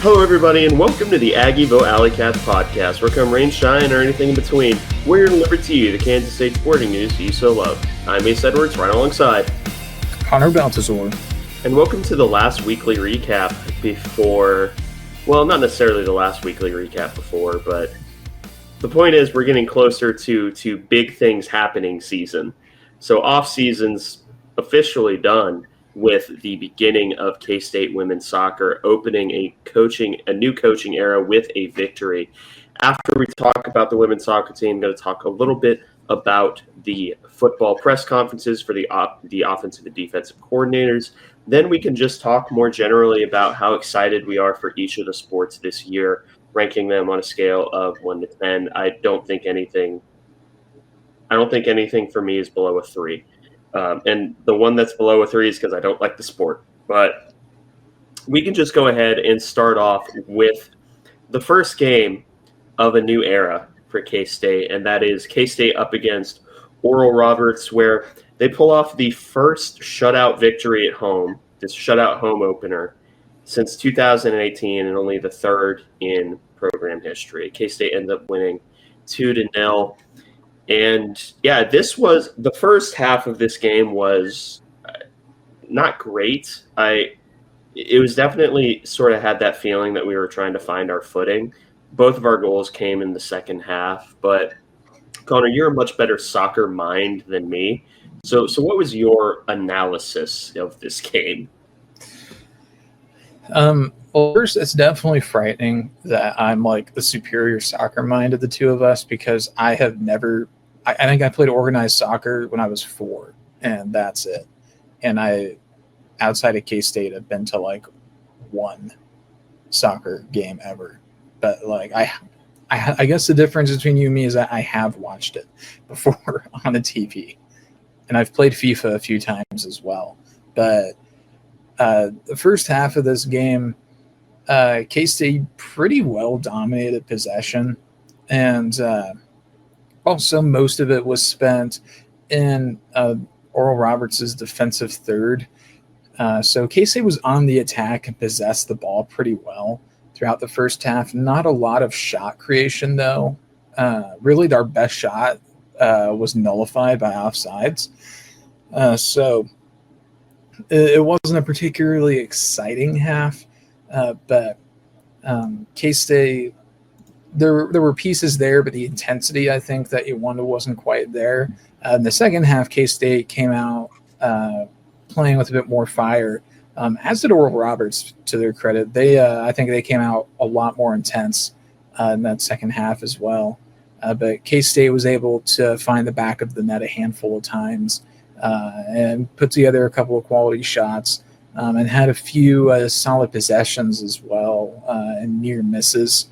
Hello, everybody, and welcome to the Aggieville Alleycats podcast, where come rain, shine, or anything in between, we're here to deliver to you the Kansas State sporting news you so love. I'm Ace Edwards, right alongside Connor Baltazar. And welcome to the last weekly recap before, well, not necessarily the last weekly recap before, but the point is we're getting closer to big things happening season. So off-season's officially done with the beginning of K-State women's soccer, opening a new coaching era with a victory. After we talk about the women's soccer team, I'm going to talk a little bit about the football press conferences for the offensive and defensive coordinators. Then we can just talk more generally about how excited we are for each of the sports this year, ranking them on a scale of 1 to 10. I don't think anything for me is below a 3. And the one that's below a 3 is because I don't like the sport. But we can just go ahead and start off with the first game of a new era for K-State, and that is K-State up against Oral Roberts, where they pull off the first shutout victory at home, this shutout home opener, since 2018, and only the third in program history. K-State ended up winning 2-0. And yeah, this was the first half of this game was not great. It was definitely sort of had that feeling that we were trying to find our footing. Both of our goals came in the second half, but Connor, you're a much better soccer mind than me. So what was your analysis of this game? Well, first, it's definitely frightening that I'm like the superior soccer mind of the two of us, because I think I played organized soccer when I was 4, and that's it. And I, outside of K-State, have been to like one soccer game ever. But like I guess the difference between you and me is that I have watched it before on the TV, and I've played FIFA a few times as well. But the first half of this game, K-State pretty well dominated possession, and also most of it was spent in Oral Roberts' defensive third. So K-State was on the attack and possessed the ball pretty well throughout the first half. Not a lot of shot creation, though. Really, our best shot was nullified by offsides. So it wasn't a particularly exciting half, but K-State, there were pieces there, but the intensity, I think, that you wanted wasn't quite there. In the second half, K-State came out playing with a bit more fire, as did Oral Roberts, to their credit. I think they came out a lot more intense in that second half as well. But K-State was able to find the back of the net a handful of times and put together a couple of quality shots, and had a few solid possessions as well, and near misses.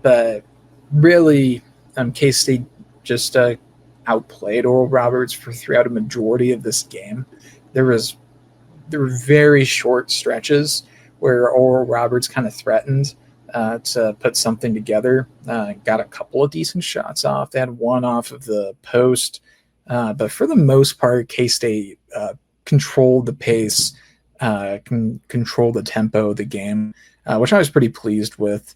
But really, K-State just outplayed Oral Roberts throughout a majority of this game. There were very short stretches where Oral Roberts kind of threatened to put something together. Got a couple of decent shots off. They had one off of the post. But for the most part, K-State controlled the pace, controlled the tempo of the game, which I was pretty pleased with.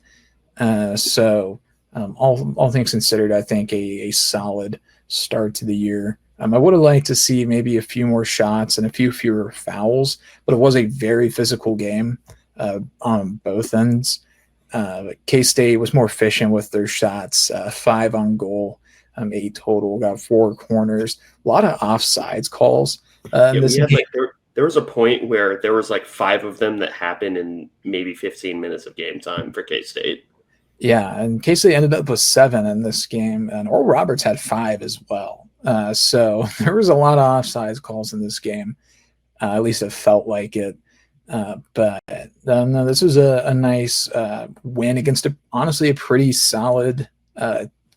So all things considered, I think a solid start to the year. I would have liked to see maybe a few more shots and a few fewer fouls, but it was a very physical game on both ends. K-State was more efficient with their shots, 5 on goal, 8 total, got 4 corners, a lot of offsides calls. There was a point where there was like 5 of them that happened in maybe 15 minutes of game time for K-State. Yeah, and K-State ended up with 7 in this game, and Oral Roberts had 5 as well. So there was a lot of offsides calls in this game. At least it felt like it. But no, this was a nice win against honestly a pretty solid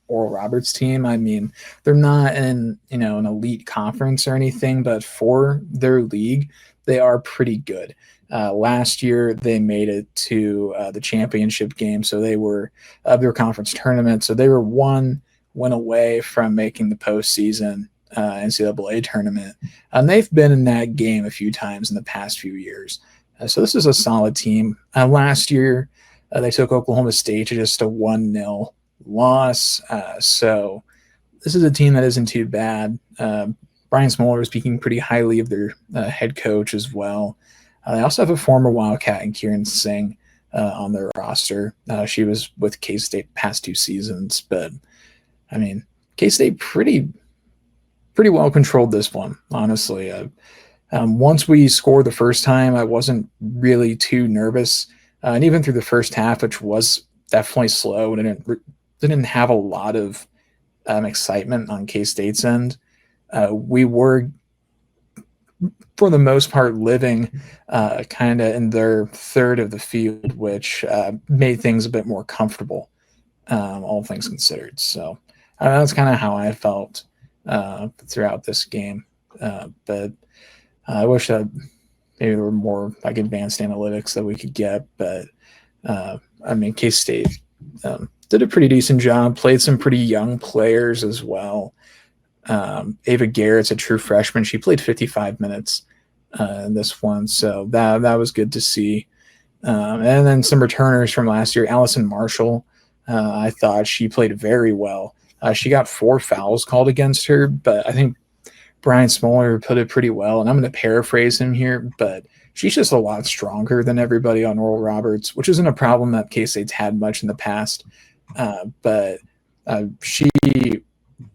Oral Roberts team. I mean, they're not in an elite conference or anything, but for their league, they are pretty good. Last year, they made it to the championship game, so they were of their conference tournament. So they were one win away from making the postseason NCAA tournament. And they've been in that game a few times in the past few years. So this is a solid team. Last year, they took Oklahoma State to just a 1-0 loss. So this is a team that isn't too bad. Brian Smoller is speaking pretty highly of their head coach as well. They also have a former Wildcat in Kieran Singh on their roster. She was with K-State past 2 seasons, but I mean, K-State pretty well controlled this one, honestly. Once we scored the first time, I wasn't really too nervous. And even through the first half, which was definitely slow and didn't have a lot of excitement on K-State's end, we were, for the most part, living kind of in their third of the field, which made things a bit more comfortable, all things considered. So that's kind of how I felt throughout this game. But I wish that maybe there were more like advanced analytics that we could get. But I mean, K-State did a pretty decent job, played some pretty young players as well. Ava Garrett's a true freshman. She played 55 minutes in this one, so that was good to see. And then some returners from last year. Allison Marshall, I thought she played very well. She got 4 fouls called against her, but I think Brian Smoller put it pretty well. And I'm going to paraphrase him here, but she's just a lot stronger than everybody on Oral Roberts, which isn't a problem that K-State's had much in the past. But she,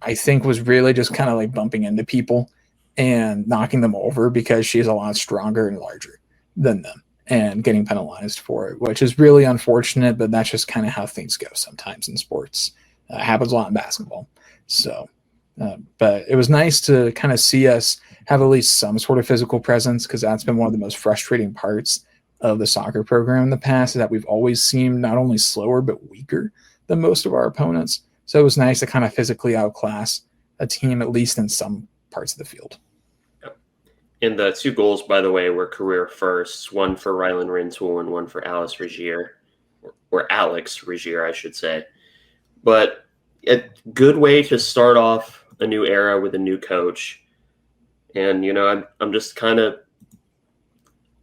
I think, was really just kind of like bumping into people and knocking them over because she's a lot stronger and larger than them and getting penalized for it, which is really unfortunate, but that's just kind of how things go sometimes in sports. Happens a lot in basketball. So, but it was nice to kind of see us have at least some sort of physical presence, because that's been one of the most frustrating parts of the soccer program in the past, is that we've always seemed not only slower but weaker than most of our opponents. So it was nice to kind of physically outclass a team, at least in some parts of the field. And the 2 goals, by the way, were career firsts, one for Rylan Rintoul and one for Alex Regier, or Alex Regier, I should say. But a good way to start off a new era with a new coach. And, you know, I'm just kind of,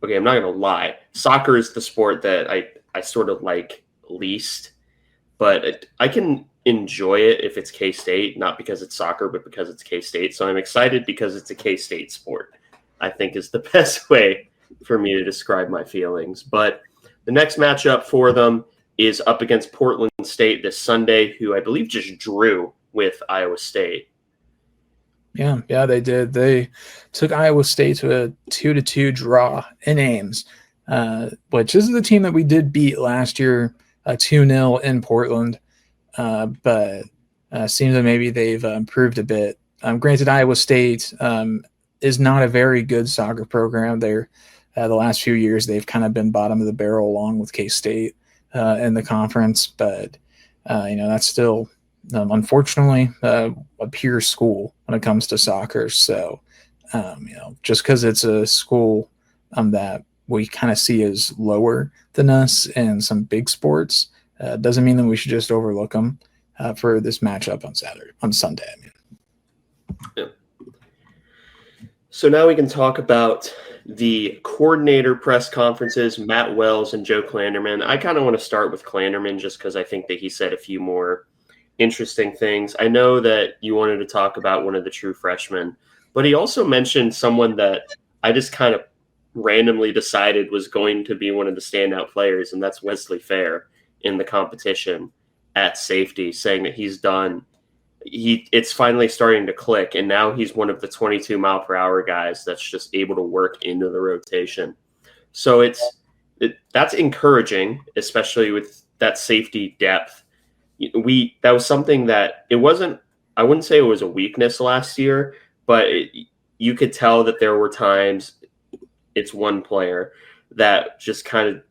okay, I'm not going to lie. Soccer is the sport that I sort of like least, but I can enjoy it if it's K-State, not because it's soccer, but because it's K-State. So I'm excited because it's a K-State sport, I think, is the best way for me to describe my feelings. But the next matchup for them is up against Portland State this Sunday, who I believe just drew with Iowa State. Yeah, they did. They took Iowa State to a 2-2 draw in Ames, which is the team that we did beat last year, 2-0 in Portland. But seems that maybe they've improved a bit. Granted, Iowa State is not a very good soccer program. They're the last few years they've kind of been bottom of the barrel along with K-State in the conference, but that's still unfortunately a peer school when it comes to soccer. So just because it's a school that we kind of see as lower than us in some big sports doesn't mean that we should just overlook them for this matchup on Sunday. I mean. Yeah. So now we can talk about the coordinator press conferences, Matt Wells and Joe Klanderman. I kind of want to start with Klanderman just because I think that he said a few more interesting things. I know that you wanted to talk about one of the true freshmen, but he also mentioned someone that I just kind of randomly decided was going to be one of the standout players, and that's Wesley Fair in the competition at safety, saying that it's finally starting to click, and now he's one of the 22-mile-per-hour guys that's just able to work into the rotation. So that's encouraging, especially with that safety depth. That was something that I wouldn't say it was a weakness last year, but you could tell that there were times it's one player that just kind of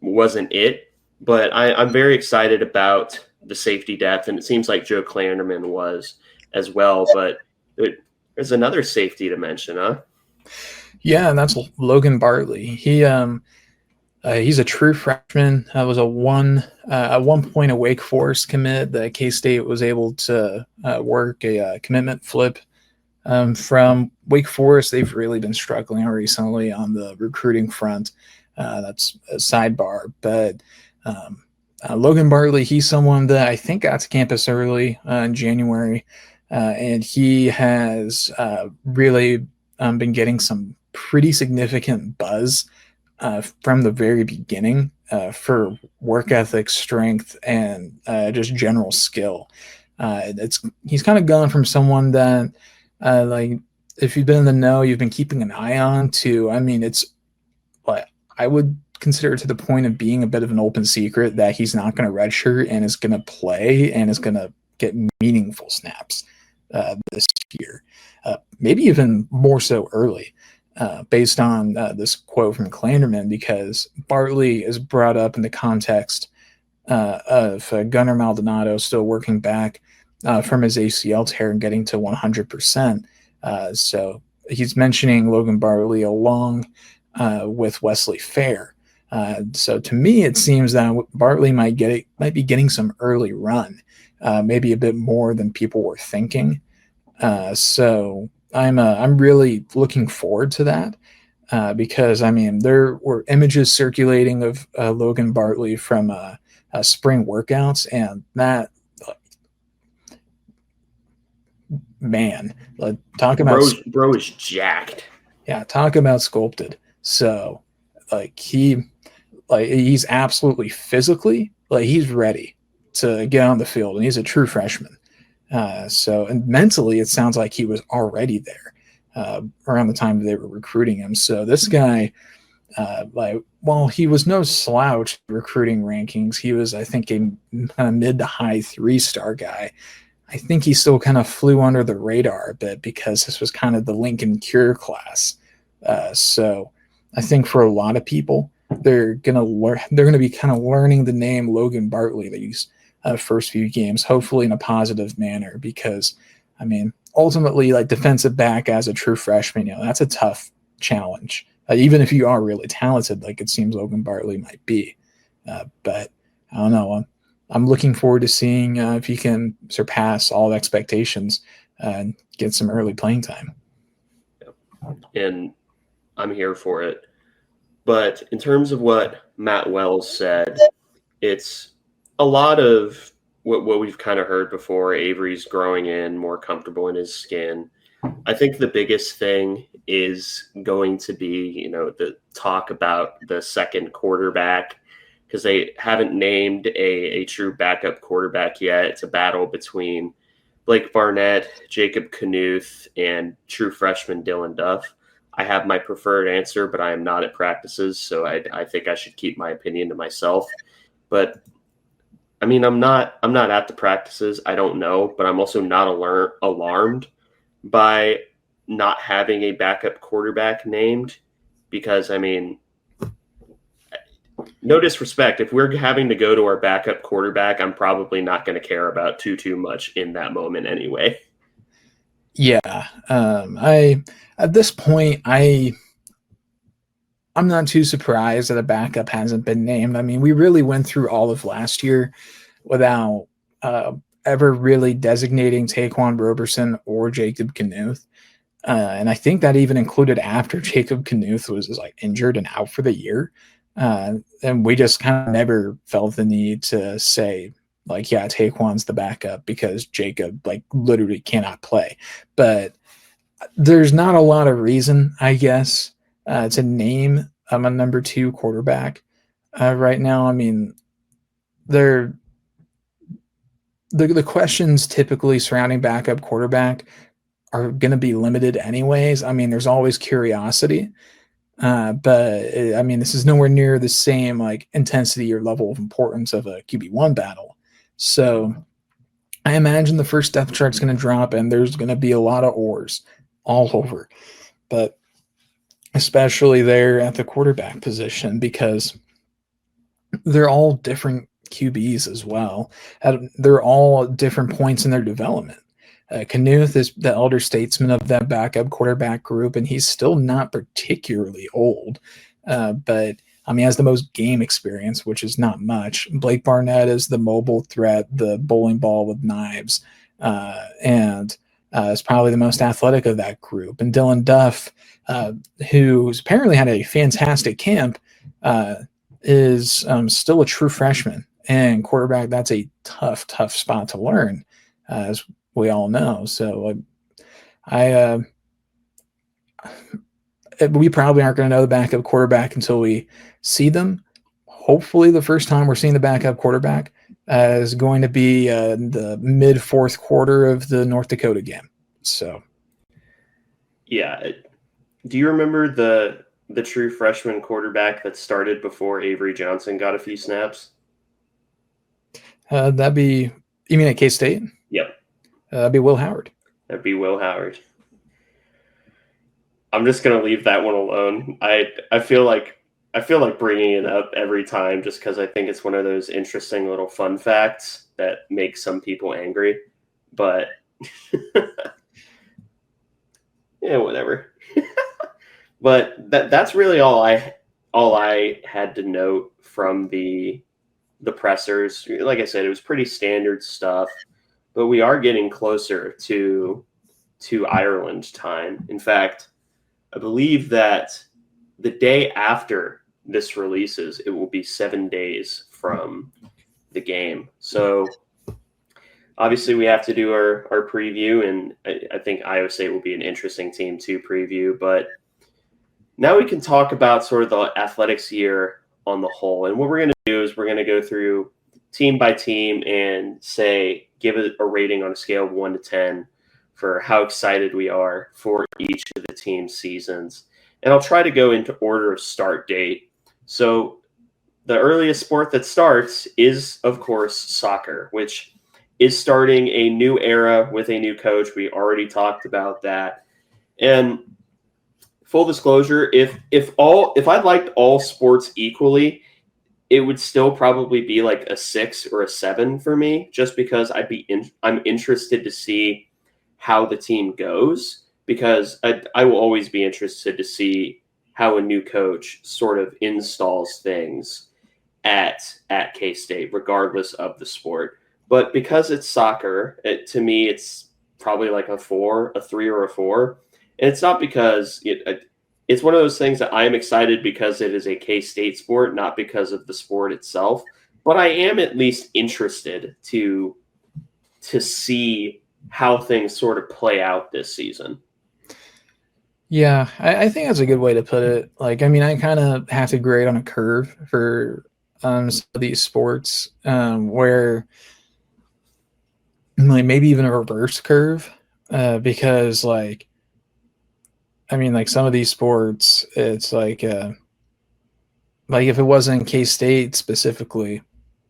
wasn't it. But I'm very excited about the safety depth, and it seems like Joe Klanderman was as well. But there's another safety to mention, huh? Yeah, and that's Logan Bartley. He's a true freshman. Was a 1 point a Wake Forest commit that K-State was able to work a commitment flip From Wake Forest, they've really been struggling recently on the recruiting front. That's a sidebar. But Logan Bartley, he's someone that I think got to campus early in January, and he has really been getting some pretty significant buzz from the very beginning for work ethic, strength, and just general skill. He's kind of gone from someone that like if you've been in the know, you've been keeping an eye on to. I mean, it's what I would consider it to the point of being a bit of an open secret that he's not going to redshirt and is going to play and is going to get meaningful snaps this year, maybe even more so early. Based on this quote from Clanderman, because Bartley is brought up in the context of Gunnar Maldonado still working back from his ACL tear and getting to 100%. So he's mentioning Logan Bartley along with Wesley Fair. So to me, it seems that Bartley might be getting some early run, maybe a bit more than people were thinking. So I'm really looking forward to that because I mean there were images circulating of Logan Bartley from spring workouts, and that man, talk about bro is jacked. Yeah, talk about sculpted. So he's absolutely physically he's ready to get on the field, and he's a true freshman. And mentally, it sounds like he was already there around the time they were recruiting him. So this guy, he was no slouch recruiting rankings. He was, I think, a mid to high 3-star guy. I think he still kind of flew under the radar a bit because this was kind of the Lincoln Cure class. So I think for a lot of people, they're gonna be kind of learning the name Logan Bartley these first few games, hopefully in a positive manner, because I mean, ultimately, defensive back as a true freshman, that's a tough challenge, even if you are really talented, like it seems Logan Bartley might be. But I don't know. I'm looking forward to seeing if he can surpass all expectations and get some early playing time. And I'm here for it. But in terms of what Matt Wells said, it's a lot of what we've kind of heard before. Avery's growing in, more comfortable in his skin. I think the biggest thing is going to be, the talk about the second quarterback, because they haven't named a true backup quarterback yet. It's a battle between Blake Barnett, Jacob Knuth, and true freshman Dylan Duff. I have my preferred answer, but I am not at practices, so I think I should keep my opinion to myself. But I mean, I'm not at the practices. I don't know, but I'm also not alarmed by not having a backup quarterback named, because I mean, no disrespect, if we're having to go to our backup quarterback, I'm probably not going to care about too much in that moment anyway. Yeah, at this point, I'm not too surprised that a backup hasn't been named. I mean, we really went through all of last year without ever really designating Taquan Roberson or Jacob Knuth. And I think that even included after Jacob Knuth was injured and out for the year. And we just kind of never felt the need to say, Taquan's the backup because Jacob literally cannot play. But there's not a lot of reason, I guess, to name a number 2 quarterback right now. I mean, the questions typically surrounding backup quarterback are going to be limited anyways. I mean, there's always curiosity, but I mean, this is nowhere near the same intensity or level of importance of a QB1 battle. So I imagine the first depth chart's going to drop, and there's going to be a lot of oars all over, but especially there at the quarterback position, because they're all different QBs as well. They're all at different points in their development. Knuth is the elder statesman of that backup quarterback group, and he's still not particularly old, but I mean, he has the most game experience, which is not much. Blake Barnett is the mobile threat, the bowling ball with knives, and is probably the most athletic of that group. And Dylan Duff, who's apparently had a fantastic camp, is still a true freshman. And quarterback, that's a tough spot to learn, as we all know. So we probably aren't going to know the backup quarterback until we see them. Hopefully the first time we're seeing the backup quarterback is going to be the mid fourth quarter of the North Dakota game. So, yeah. Do you remember the true freshman quarterback that started before Avery Johnson got a few snaps? That'd be, you mean at K-State? Yep. That'd be Will Howard. That'd be Will Howard. I'm just gonna leave that one alone. I feel like bringing it up every time just because I think it's one of those interesting little fun facts that make some people angry. But yeah, whatever. But that's really all I had to note from the pressers. Like I said, it was pretty standard stuff, but we are getting closer to Ireland time. In fact, I believe that the day after this releases, it will be 7 days from the game. So obviously we have to do our preview, and I think Iowa State will be an interesting team to preview. But now we can talk about sort of the athletics year on the whole. And what we're going to do is we're going to go through team by team and give it a rating on a scale of 1 to 10 for how excited we are for each of the team's seasons. And I'll try to go into order of start date. So the earliest sport that starts is, of course, soccer, which is starting a new era with a new coach. We already talked about that. And full disclosure, if I liked all sports equally, it would still probably be like a 6 or a 7 for me, just because I'm interested to see how the team goes, because I will always be interested to see how a new coach sort of installs things at K-State, regardless of the sport. But because it's soccer, to me, it's probably like a 3 or a 4. And it's not because it's one of those things that I am excited because it is a K-State sport, not because of the sport itself. But I am at least interested to see how things sort of play out this season. Yeah, I think that's a good way to put it. Like, I mean, I kind of have to grade on a curve for some of these sports, where like maybe even a reverse curve, because like, I mean, like some of these sports, it's like if it wasn't K-State specifically,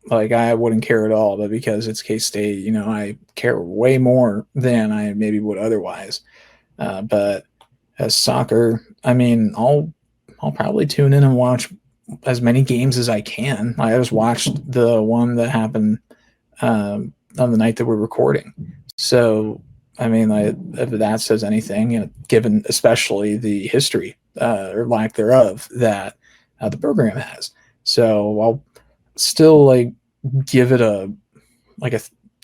like I wouldn't care at all. But because it's K-State, I care way more than I maybe would otherwise. But as soccer, I mean, I'll probably tune in and watch as many games as I can. I just watched the one that happened on the night that we're recording. So, I mean, if that says anything, given especially the history or lack thereof that the program has. So I'll still like give it a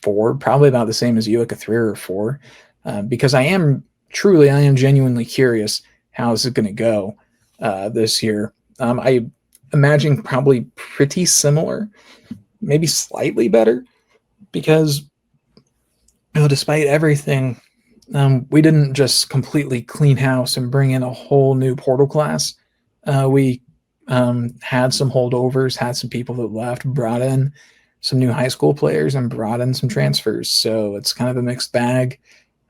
4, probably about the same as you, like a 3 or a 4, because I am genuinely curious how this is going to go this year. I imagine probably pretty similar, maybe slightly better, because despite everything, we didn't just completely clean house and bring in a whole new portal class. We had some holdovers, had some people that left, brought in some new high school players, and brought in some transfers. So it's kind of a mixed bag.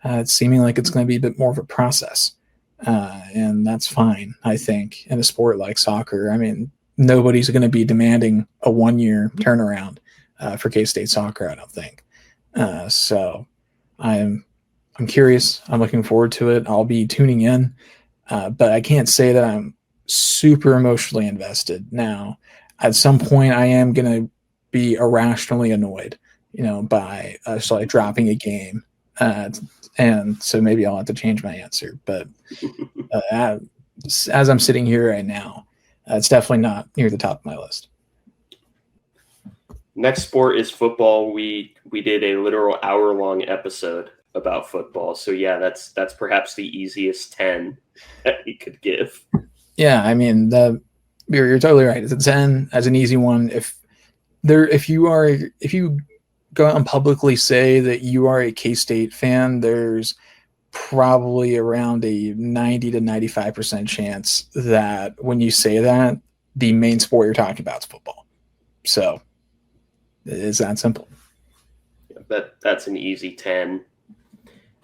It's seeming like it's going to be a bit more of a process. And that's fine, I think, in a sport like soccer. I mean, nobody's going to be demanding a 1-year turnaround for K-State soccer, I don't think. So I'm curious. I'm looking forward to it. I'll be tuning in, but I can't say that I'm super emotionally invested. Now, at some point, I am going to be irrationally annoyed, by like dropping a game. And so maybe I'll have to change my answer. But as I'm sitting here right now, it's definitely not near the top of my list. Next sport is football. We did a literal hour-long episode about football. So yeah, that's perhaps the easiest 10 that we could give. Yeah, I mean, you're totally right. It's a 10 as an easy one. If you go out and publicly say that you are a K-State fan, there's probably around a 90 to 95% chance that when you say that, the main sport you're talking about is football. So it's that simple. That's an easy 10.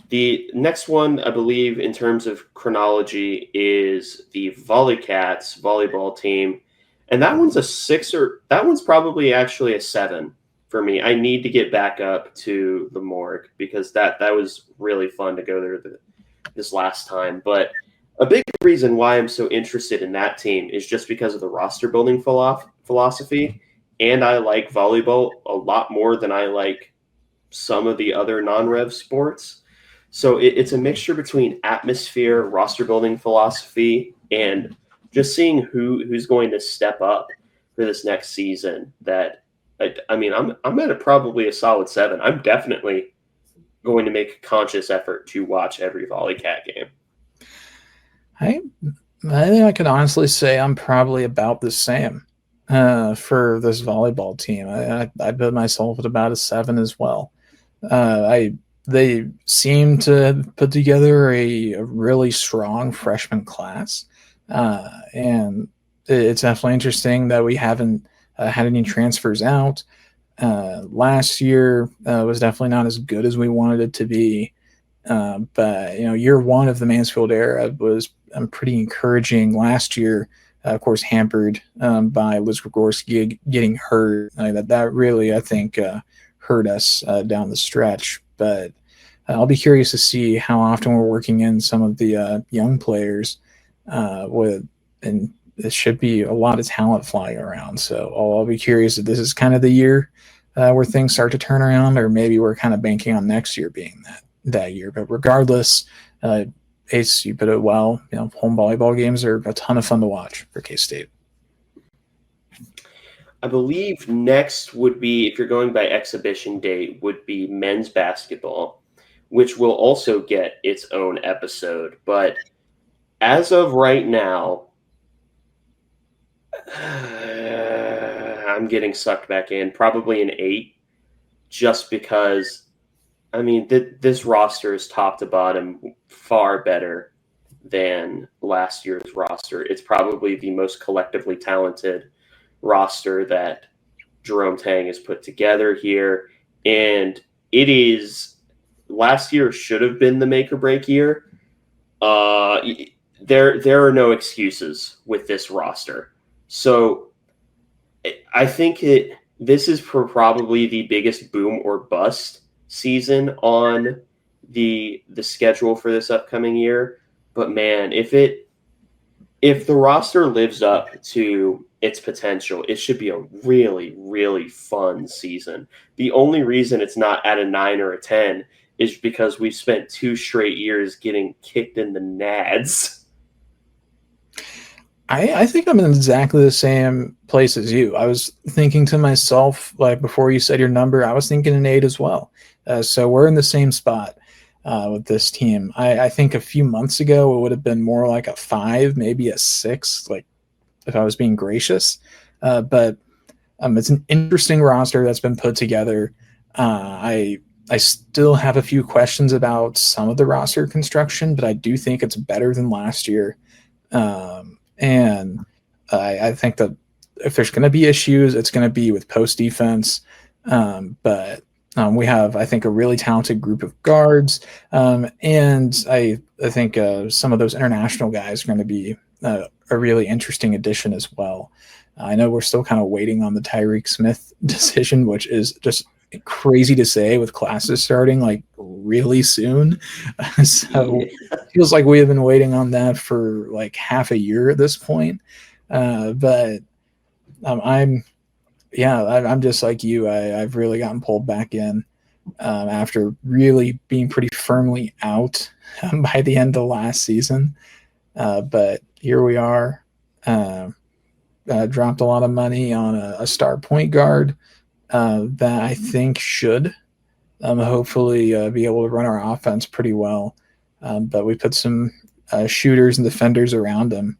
The next one, I believe, in terms of chronology, is the Alleycats volleyball team. And that one's a 6, or that one's probably actually a 7 for me. I need to get back up to the morgue because that was really fun to go there this last time. But a big reason why I'm so interested in that team is just because of the roster building philosophy. And I like volleyball a lot more than I like some of the other non-rev sports. So it's a mixture between atmosphere, roster building philosophy, and just seeing who's going to step up for this next season. That I mean, I'm at probably a solid 7. I'm definitely going to make a conscious effort to watch every Volleycat game. I think I can honestly say I'm probably about the same for this volleyball team. I put myself at about a 7 as well. They seem to put together a really strong freshman class, and it's definitely interesting that we haven't had any transfers out. Last year was definitely not as good as we wanted it to be, but year one of the Mansfield era was pretty encouraging. Last year, of course, hampered by Liz Gregorski getting hurt. That really, I think, hurt us down the stretch. But I'll be curious to see how often we're working in some of the young players and there should be a lot of talent flying around. So I'll be curious if this is kind of the year where things start to turn around, or maybe we're kind of banking on next year being that year. But regardless, Ace, you put it well. Home volleyball games are a ton of fun to watch for K-State. I believe next would be, if you're going by exhibition date, would be men's basketball, which will also get its own episode. But as of right now, I'm getting sucked back in, probably an 8, just because, I mean, this roster is top to bottom far better than last year's roster. It's probably the most collectively talented roster that Jerome Tang has put together here. And it is, last year should have been the make or break year. There are no excuses with this roster. So I think this is probably the biggest boom or bust season on the schedule for this upcoming year. But man, if the roster lives up to its potential, it should be a really, really fun season. The only reason it's not at a 9 or a 10 is because we've spent 2 straight years getting kicked in the nads. I think I'm in exactly the same place as you. I was thinking to myself, like before you said your number, I was thinking an 8 as well. So we're in the same spot with this team. I think a few months ago it would have been more like a 5, maybe a 6, like if I was being gracious. But it's an interesting roster that's been put together. I still have a few questions about some of the roster construction, but I do think it's better than last year. And I think that if there's going to be issues, it's going to be with post defense. But we have, I think, a really talented group of guards. And I think some of those international guys are going to be a really interesting addition as well. I know we're still kind of waiting on the Tyreek Smith decision, which is just crazy to say with classes starting like really soon. So it feels like we have been waiting on that for like half a year at this point. But I'm just like you. I've really gotten pulled back in after really being pretty firmly out by the end of last season. But here we are. Dropped a lot of money on a star point guard that I think should hopefully be able to run our offense pretty well. But we put some shooters and defenders around them,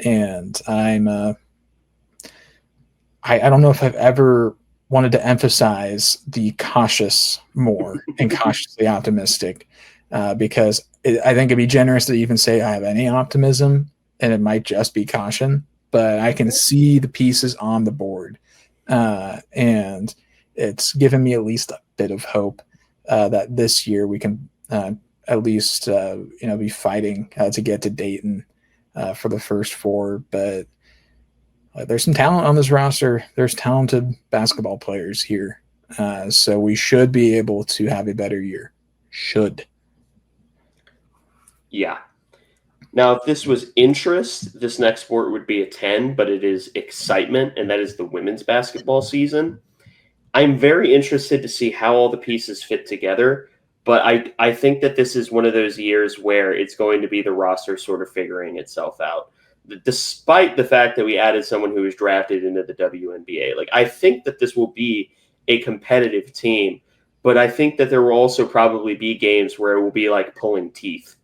and I don't know if I've ever wanted to emphasize the cautious more and cautiously optimistic, because I think it'd be generous to even say I have any optimism, and it might just be caution. But I can see the pieces on the board, and it's given me at least a bit of hope that this year we can at least be fighting to get to Dayton for the first four. But there's some talent on this roster. There's talented basketball players here. So we should be able to have a better year. Should. Yeah. Now, if this was interest, this next sport would be a 10, but it is excitement, and that is the women's basketball season. I'm very interested to see how all the pieces fit together, but I think that this is one of those years where it's going to be the roster sort of figuring itself out. Despite the fact that we added someone who was drafted into the WNBA. Like, I think that this will be a competitive team, but I think that there will also probably be games where it will be like pulling teeth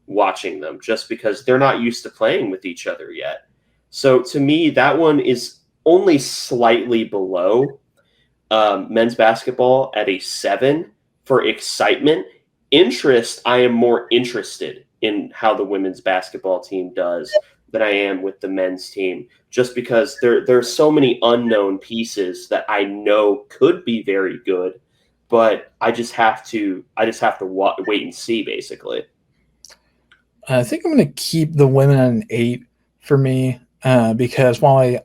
watching them just because they're not used to playing with each other yet. So to me, that one is only slightly below men's basketball at a 7 for excitement. Interest, I am more interested in how the women's basketball team does than I am with the men's team, just because there's so many unknown pieces that I know could be very good, but I just have to wait and see, basically. I think I'm going to keep the women at an 8 for me, because while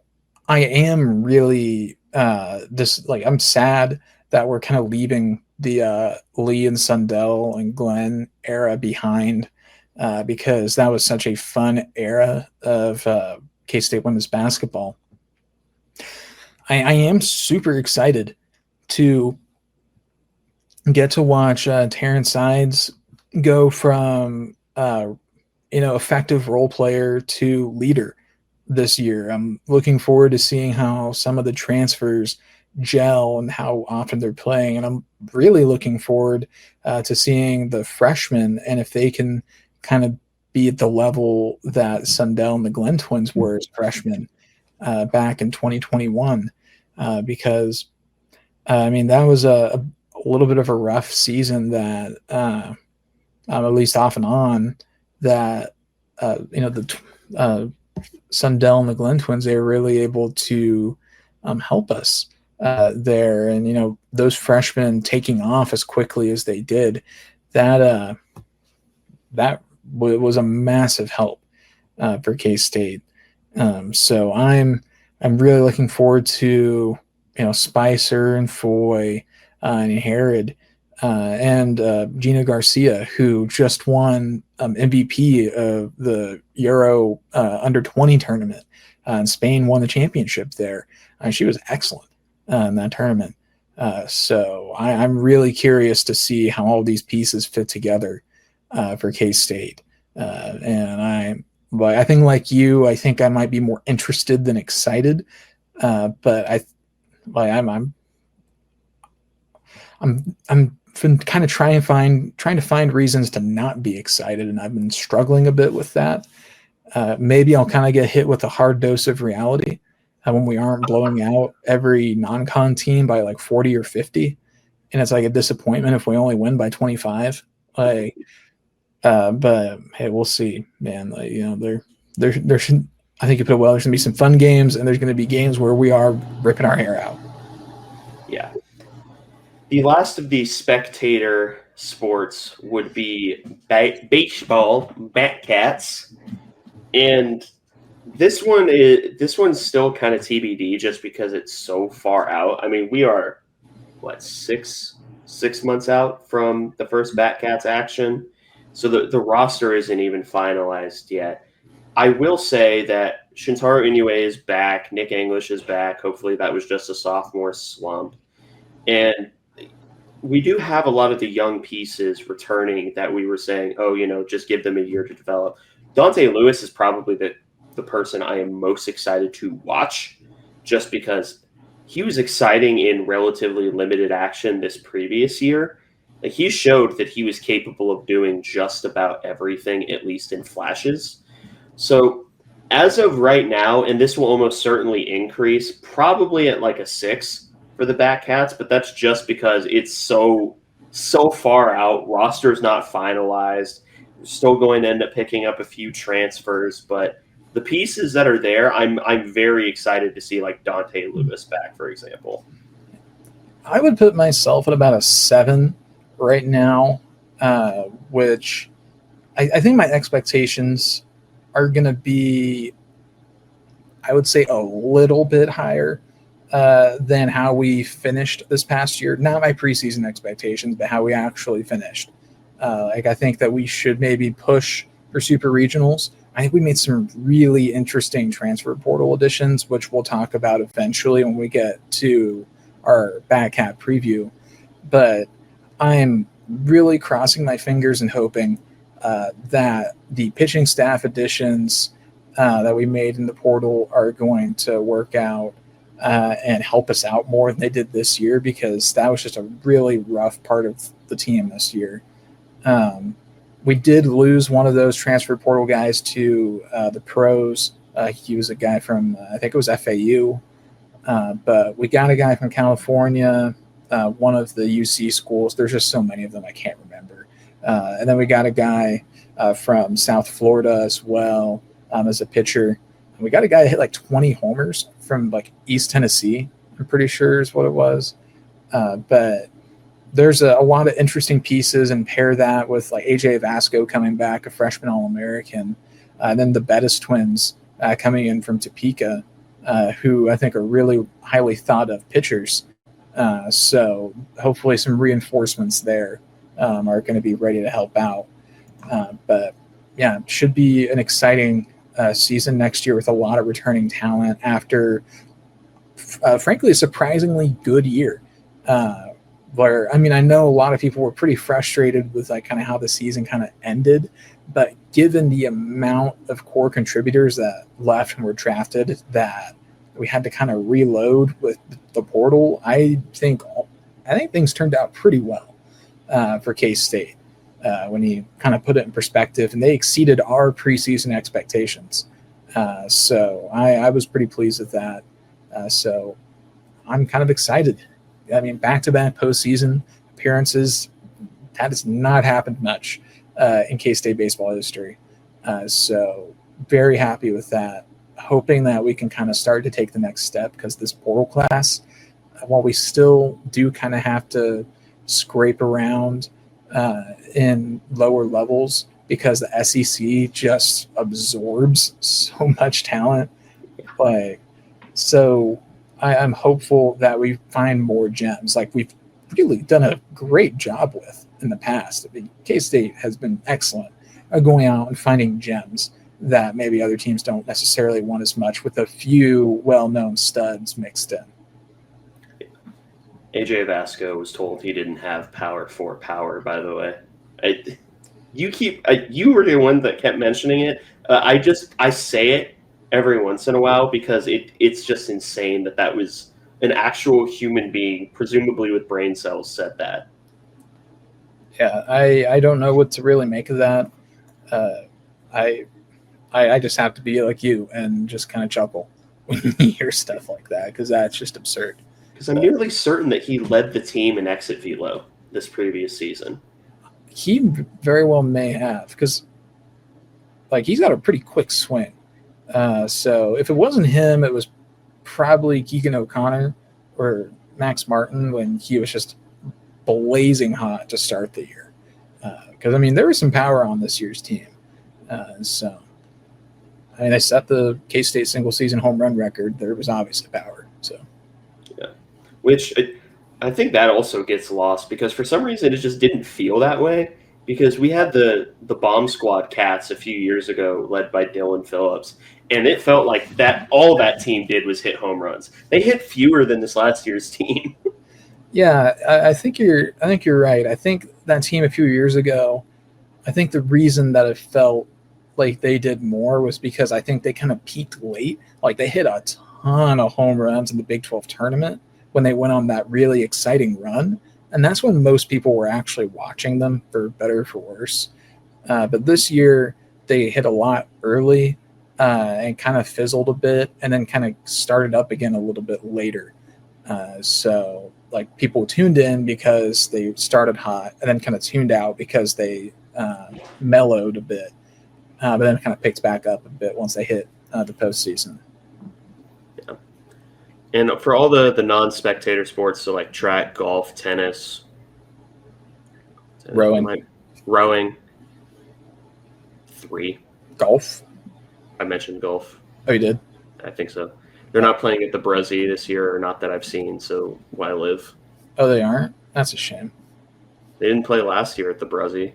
I am really I'm sad that we're kind of leaving the Lee and Sundell and Glenn era behind, because that was such a fun era of K-State women's basketball. I am super excited to get to watch Taryn Sides go from effective role player to leader this year. I'm looking forward to seeing how some of the transfers gel and how often they're playing. And I'm really looking forward to seeing the freshmen and if they can kind of be at the level that Sundell and the Glenn twins were as freshmen back in 2021. Because, that was a little bit of a rough season that, at least off and on, that, the Sundell and the Glenn twins, they were really able to help us there. And, those freshmen taking off as quickly as they did, that was a massive help for K-State. So I'm really looking forward to, Spicer and Foy and Herod and Gina Garcia, who just won MVP of the Euro under 20 tournament. And Spain won the championship there. She was excellent in that tournament. So I'm really curious to see how all these pieces fit together for K-State. And I think like you, I think I might be more interested than excited. But I'm been kind of trying to find reasons to not be excited, and I've been struggling a bit with that. Maybe I'll kind of get hit with a hard dose of reality when we aren't blowing out every non-con team by like 40 or 50, and it's like a disappointment if we only win by 25. But hey, we'll see, man. There should, I think you put it well, there's gonna be some fun games, and there's gonna be games where we are ripping our hair out. Yeah. The last of these spectator sports would be baseball, Batcats, and this one's still kind of TBD just because it's so far out. I mean, we are six months out from the first Batcats action, so the roster isn't even finalized yet. I will say that Shintaro Inoue is back, Nick English is back. Hopefully, that was just a sophomore slump, and we do have a lot of the young pieces returning that we were saying, just give them a year to develop. Dante Lewis is probably the person I am most excited to watch, just because he was exciting in relatively limited action this previous year. Like, he showed that he was capable of doing just about everything, at least in flashes. So as of right now, and this will almost certainly increase, probably at like a 6 for the Batcats, but that's just because it's so far out. Roster's not finalized. We're still going to end up picking up a few transfers, but the pieces that are there, I'm very excited to see, like Dante Lewis back, for example. I would put myself at about a 7 right now, which I think my expectations are going to be, I would say, a little bit higher than how we finished this past year. Not my preseason expectations, but how we actually finished. I think that we should maybe push for super regionals. I think we made some really interesting transfer portal additions, which we'll talk about eventually when we get to our Batcat preview. But I'm really crossing my fingers and hoping that the pitching staff additions that we made in the portal are going to work out and help us out more than they did this year, because that was just a really rough part of the team this year. We did lose one of those transfer portal guys to the pros. He was a guy from, I think it was FAU, but we got a guy from California, one of the UC schools. There's just so many of them I can't remember. And then we got a guy from South Florida as well as a pitcher. And we got a guy that hit like 20 homers from like East Tennessee, I'm pretty sure is what it was. But there's a lot of interesting pieces, and pair that with like AJ Vasco coming back, a freshman All-American, and then the Bettis twins coming in from Topeka, who I think are really highly thought of pitchers. So hopefully some reinforcements there are going to be ready to help out. But yeah, it should be an exciting season next year with a lot of returning talent after, frankly, a surprisingly good year. Where, I mean, I know a lot of people were pretty frustrated with like kind of how the season kind of ended, but given the amount of core contributors that left and were drafted, that we had to kind of reload with the portal, I think things turned out pretty well for K-State when you kind of put it in perspective, and they exceeded our preseason expectations. So I was pretty pleased with that. So I'm kind of excited. I mean, back-to-back postseason appearances, that has not happened much in K-State baseball history. So very happy with that. Hoping that we can kind of start to take the next step, because this portal class, while we still do kind of have to scrape around in lower levels because the SEC just absorbs so much talent. Like, so I'm hopeful that we find more gems like we've really done a great job with in the past. I mean, K-State has been excellent at going out and finding gems that maybe other teams don't necessarily want as much, with a few well-known studs mixed in. AJ Vasco was told he didn't have power for power, by the way. You were the one that kept mentioning it. I say it every once in a while because it's just insane that was an actual human being, presumably with brain cells, said that. Yeah, I don't know what to really make of that. I just have to be like you and just kind of chuckle when you hear stuff like that, because that's just absurd. Because I'm nearly certain that he led the team in exit velo this previous season. He very well may have, because like he's got a pretty quick swing. So if it wasn't him, it was probably Keegan O'Connor or Max Martin when he was just blazing hot to start the year. Because, I mean, there was some power on this year's team. So, I mean, they set the K-State single-season home run record. There was obviously power. So, yeah, which I think that also gets lost because for some reason it just didn't feel that way. Because we had the Bomb Squad Cats a few years ago, led by Dylan Phillips, and it felt like that all that team did was hit home runs. They hit fewer than this last year's team. Yeah, I think you're right. I think that team a few years ago, I think the reason that it felt like they did more was because I think they kind of peaked late. Like they hit a ton of home runs in the Big 12 tournament when they went on that really exciting run. And that's when most people were actually watching them, for better or for worse. But this year, they hit a lot early and kind of fizzled a bit, and then kind of started up again a little bit later. So like people tuned in because they started hot, and then kind of tuned out because they mellowed a bit, but then kind of picked back up a bit once they hit the postseason. Yeah. And for all the non-spectator sports, so like track, golf, tennis, Rowing. 3. Golf. I mentioned golf. Oh, you did? I think so. They're not playing at the Brazzy this year, or not that I've seen, so why live? Oh, they aren't? That's a shame. They didn't play last year at the Brazzy.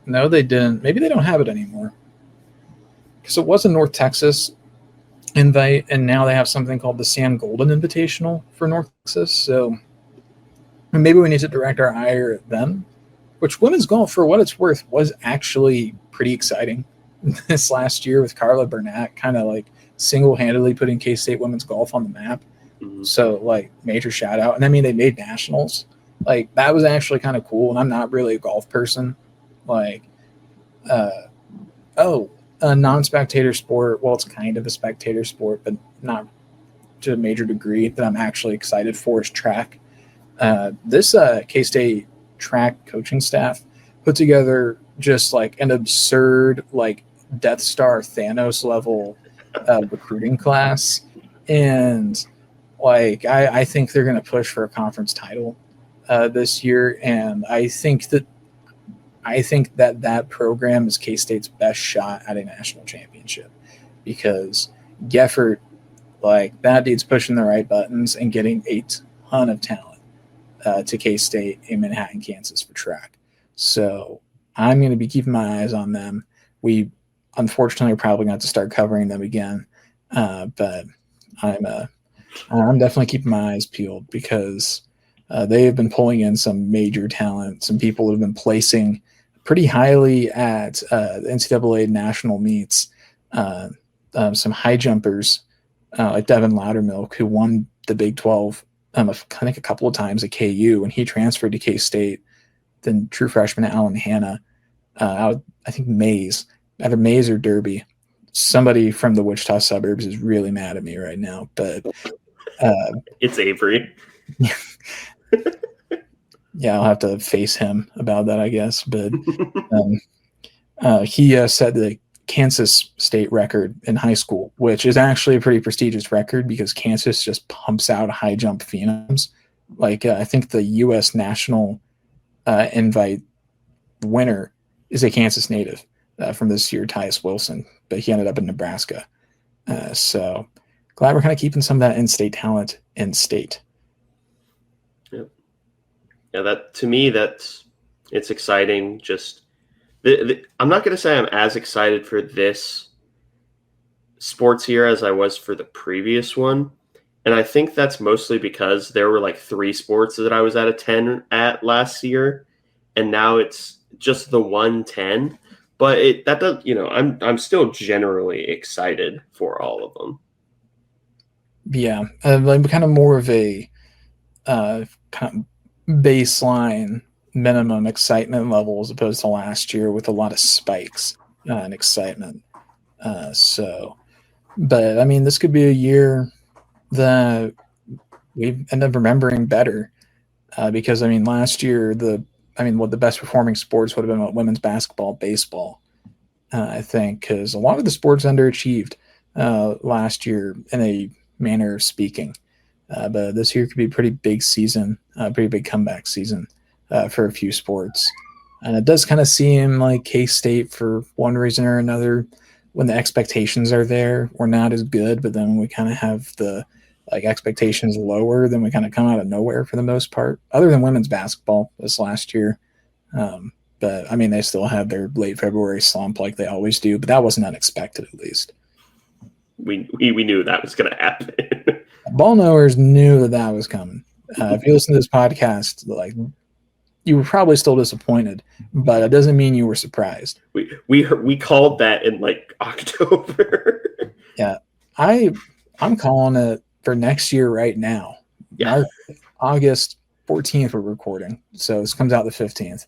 No, they didn't. Maybe they don't have it anymore. Because it was a North Texas invite, and now they have something called the Sam Golden Invitational for North Texas. So maybe we need to direct our ire at them, which women's golf, for what it's worth, was actually pretty exciting this last year with Carla Burnett kind of like single-handedly putting K-State women's golf on the map. Mm-hmm. So, like, major shout-out. And I mean, they made nationals. Like, that was actually kind of cool, and I'm not really a golf person. Like, a non-spectator sport. Well, it's kind of a spectator sport, but not to a major degree that I'm actually excited for is track. This K-State track coaching staff put together just like an absurd, like Death Star Thanos level recruiting class. And like, I think they're going to push for a conference title this year. And I think that program is K-State's best shot at a national championship, because Geffert, like, that dude's pushing the right buttons and getting a ton of talent to K-State in Manhattan, Kansas for track. So I'm going to be keeping my eyes on them. We unfortunately are probably going to have to start covering them again. But I'm definitely keeping my eyes peeled, because they have been pulling in some major talent, some people who have been placing pretty highly at the NCAA national meets, some high jumpers like Devin Loudermilk, who won the Big 12 I think a couple of times at KU, and he transferred to K-State. Then true freshman Alan Hanna, I think Mays, either Mays or Derby. Somebody from the Wichita suburbs is really mad at me right now, but it's Avery. Yeah, I'll have to face him about that, I guess. But he set the Kansas state record in high school, which is actually a pretty prestigious record because Kansas just pumps out high jump phenoms. Like I think the U.S. national invite winner is a Kansas native from this year, Tyus Wilson, but he ended up in Nebraska. So glad we're kind of keeping some of that in-state talent in state. Yep. Yeah, that to me, it's exciting. Just I'm not going to say I'm as excited for this sports year as I was for the previous one. And I think that's mostly because there were like 3 sports that I was at a 10 at last year. And now it's just the 110. But that does, I'm still generally excited for all of them. Yeah. Like kind of more of a kind of baseline minimum excitement level as opposed to last year with a lot of spikes and excitement. But I mean, this could be a year that we end up remembering better because I mean, last year the best performing sports would have been women's basketball, baseball. I think because a lot of the sports underachieved last year in a manner of speaking. But this year could be a pretty big season, pretty big comeback season for a few sports. And it does kind of seem like K-State, for one reason or another, when the expectations are there, we're not as good. But then when we kind of have the expectations lower, then we kind of come out of nowhere for the most part, other than women's basketball this last year. But I mean, they still had their late February slump like they always do, but that wasn't unexpected, at least. We knew that was going to happen. Ball knowers knew that was coming. If you listen to this podcast, you were probably still disappointed, but it doesn't mean you were surprised. We called that in October. Yeah, I I'm calling it for next year right now. Yeah. August 14th we're recording, so this comes out the 15th.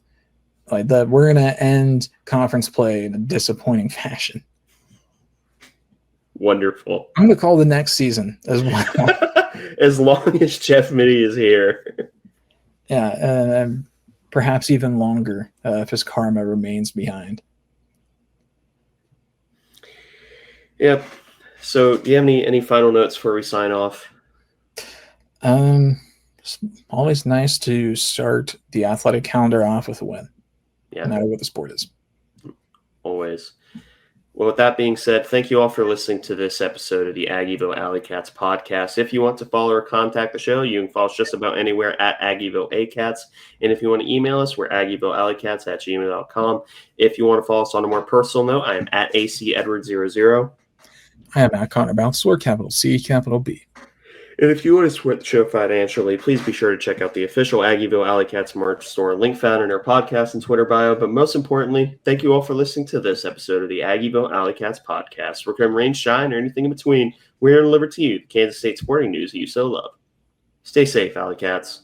Like we're gonna end conference play in a disappointing fashion. Wonderful. I'm gonna call the next season as well. As long as Jeff Mitty is here. Yeah, and perhaps even longer if his karma remains behind. Yep. So, do you have any final notes before we sign off? It's always nice to start the athletic calendar off with a win, no matter what the sport is. Always. Well, with that being said, thank you all for listening to this episode of the Aggieville Alleycats podcast. If you want to follow or contact the show, you can follow us just about anywhere at Aggieville Alleycats. And if you want to email us, we're AggievilleAlleycats@gmail.com. If you want to follow us on a more personal note, I am at ACEdward00. I am at Connor Bouncer, capital C, capital B. And if you want to support the show financially, please be sure to check out the official Aggieville Alleycats merch store, link found in our podcast and Twitter bio. But most importantly, thank you all for listening to this episode of the Aggieville Alleycats podcast. Where come rain, shine, or anything in between, we're here to deliver to you the Kansas State sporting news that you so love. Stay safe, Alleycats.